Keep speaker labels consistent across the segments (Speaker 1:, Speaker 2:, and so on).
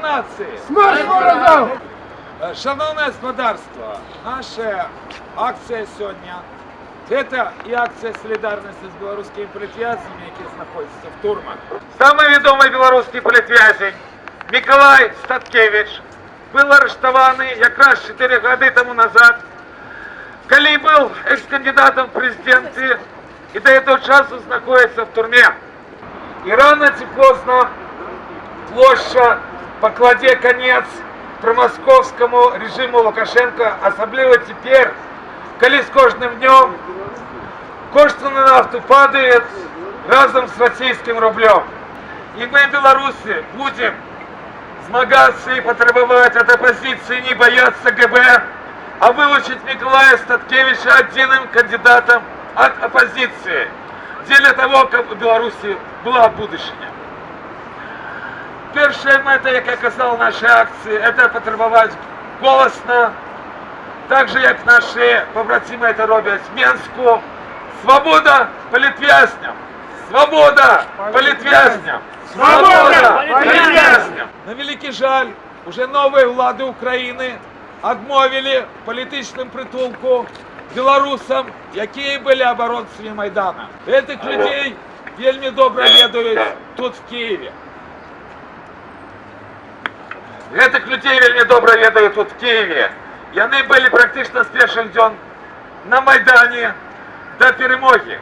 Speaker 1: нації!
Speaker 2: Смерть ворогам!
Speaker 1: Шановне господарство, наша акція сьогодні – це і акція солідарності з білоруськими політв'язнями, які знаходяться в турмах. Самий відомий білоруський політв'язень Миколай Статкевич був арештований якраз 4 роки тому назад, коли був екс-кандидатом в президенти і до цього часу знаходиться в турмі. І рано чи поздно площа покладе конець промосковському режиму Лукашенко, особливо тепер, коли з кожним днем кошти на нафту падають разом з російським рублем. І ми, білоруси, будемо змагатися і потребувати від опозиції не боятися ГБ, а вилучити Миколая Статкевича одним кандидатом від опозиції, для того, щоб у Білорусі була будущее. Перша мета, як я казав, нашої акції, це потребувати голосно, так же, як наші побратими це роблять в Мінську. Свобода політв'язням! Свобода політв'язням! Свобода політв'язням! На великий жаль, уже нові влади України відмовили політичному притулку білорусам, які були оборонцями Майдана. Цих людей вельми добре ведають тут, в Києві. Этих людей вельми добре ведають тут, в Києві. І вони були практично з перших днів на Майдані до перемоги.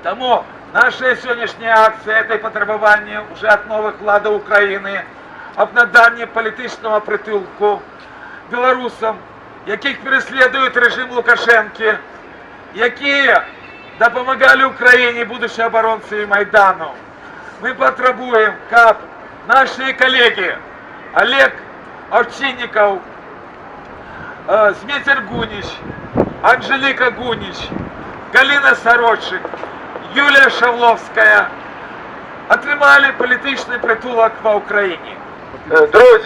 Speaker 1: Тому наша сьогоднішня акція – це потребування вже від нових влади України об наданні політичного притулку білорусам, яких переслідує режим Лукашенки, які допомагали Україні, будучи оборонцями Майдану. Ми потребуємо, щоб наші колеги Олег Овчинников, Змитер Гунич, Анжелика Гунич, Галина Сорочик, Юлія Шавловська отримали політичний притулок в Україні.
Speaker 3: Друзі,